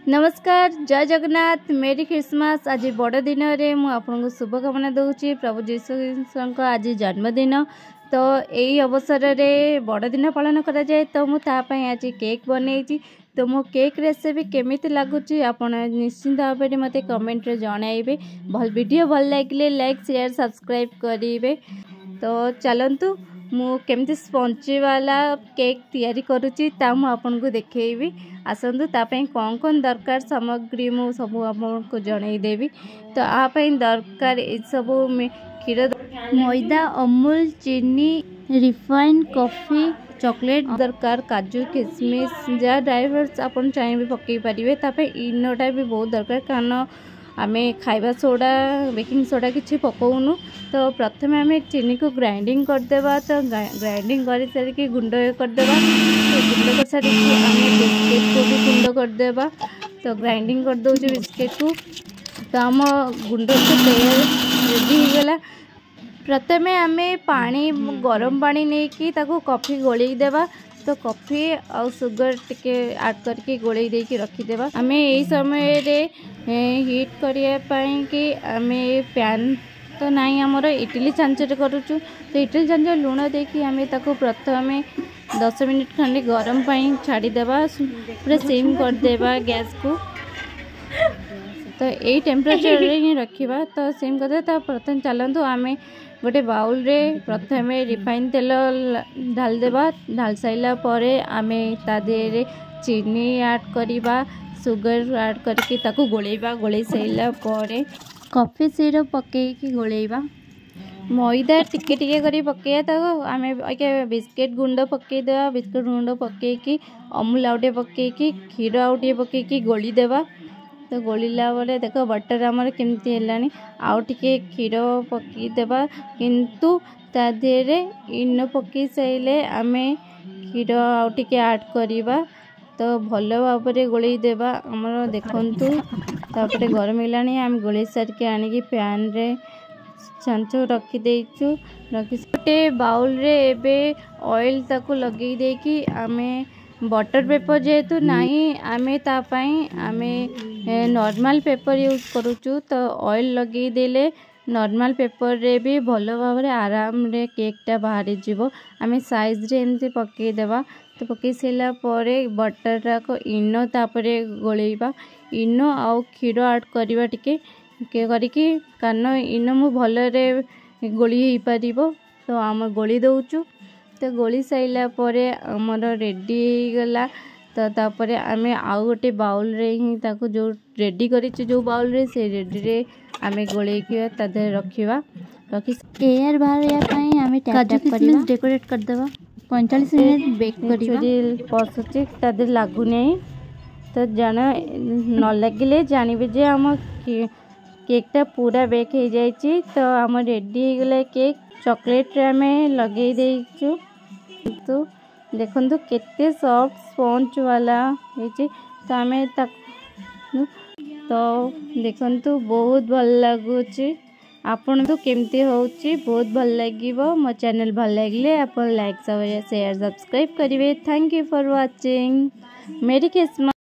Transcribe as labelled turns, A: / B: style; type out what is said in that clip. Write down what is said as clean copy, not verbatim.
A: नमस्कार जय जगन्नाथ मेरी क्रिसमस आज बड़ दिन में आपको शुभकामना दूची प्रभु जीशु आज जन्मदिन तो यही अवसर में बड़ दिन पालन करा जाए तो मुझे आज केक बनई तो मो केक रेसिपी केमिति लगुच आपण निश्चिंत भाव में मत कमेंट रे जणाइबे भल वीडियो भल लगे लाइक शेयर सब्सक्राइब करेंगे तो चलतु मु केमती स्पंजी वाला केक तैयारी करुच्ची आपन को देखी आसतु तापाई कौन कौन दरकार सामग्री मु सब आपको जनईदेवी तो आपई दरकार सब क्षीर मैदा अमूल चीनी रिफाइन कॉफी चॉकलेट दरकार काजू किशमिश जहाँ ड्राई फ्रूट्स आप चाहिए पकई पारे तापाई इनोटा भी बहुत दरकार कारण आमे खाइबा सोडा बेकिंग सोडा किसी पकाउनु तो प्रथम आम चीनी को ग्राइंडिंग करदेबा तो ग्राइंडिंग कर सारिकी गुंड करदेबा तो गुंड कर सारिकी आम बिस्किट को भी गुंड करदेबा तो ग्राइंडिंग कर दउछु बिस्किट को तो आम गुंड से तैयार रेडी हो गला प्रथम आम पानी गरम पानी नहीं कि ताको कॉफी गोलई देबा तो कॉफी और सुगर टिके ऐड करके गोलई दे के रखीदेबा आम यही समय रे हीट करने कि आम पैन तो नहीं आमर इडली चांचर करुचु तो इडली चांचर लुण देकी आम ताको प्रथम 10 मिनट खंडे गरम पाई छाड़ीदेबा पूरा सिम करदेबा गैस को तो यही टेम्परेचर ही रखा तो सिम करदे तो प्रथम चलतु आम गोटे बाउल रे प्रथम रिफाइन तेल ढाल देबा ढाल साइला परे आमे ता देरे चीनी ऐड करिबा सुगर ऐड करके ताको गोलेबा गोले साइला परे कॉफी सिरप पकेकी गोलेबा मैदा टिके टिके करी पकेया ताको आमे बिस्किट गुंड पके देबा बिस्किट गुंड पकेकी अमूल आउटे पकेकी क्षीर आउटे पकेकी गोली देबा तो गोलिला बेले देख बटर आमर केमती है आउ टिके क्षीर पकई देबा किंतु ता देरे इन पकई साइले आमे क्षीर आउ टिके ऐड करिबा तो भल भाव में गोलई देबा आमर देखंतु तापरे गरम हेलानी आम गोलई सारिके आनिकी पैन रे छांच रखी देइछु रखी गोटे बाउल रे एबे ऑयल ताको लगई देकी आमे बटर पेपर जेहेतु नहीं आमे तापाई आमे नॉर्मल पेपर यूज करुचु तो ऑयल लगे देले नॉर्मल पेपर रे भी भल भाव में आराम रे केकटा बाहरी जीवो आमे साइज रे एमती पकई देबा तो पकई सारा परे बटर को इनो तापरे गोलेबा इनो आउ क्षीर ऐड करबा टिके करके कारण इनो मु भल रे गोली हो पारिबो तो आम गोली दउचु तो गोली साइला परे आमर रेडी गला तो तापरे आमे आउ गोटे बाउल रे ही ताको जो रेडी करिछु जो बाउल रे से रेडी रे आमे गोले के तादे रखिबा रखि एयर बाहर या पई आमे टैप करिबा डेकोरेट कर देबा 45 मिनट बेक करिबा पसचे तादे लागु नै तो जाना न लगिले जानिबे जे हम केकटा पूरा बेक हो जाइछि तो आम रेडी हो गला केक चॉकलेट रे आमे लगे देइछु तो देखंतु केते सॉफ्ट स्पंज वाला होइछि तो आमे तो देखंतु बहुत भल लागुछि आपन तो केमती होउछि बहुत भल लागिवो मो चैनल भल लागले आपन लाइक शेयर सब्सक्राइब करिवे थैंक यू फॉर वाचिंग मेरी क्रिसमस।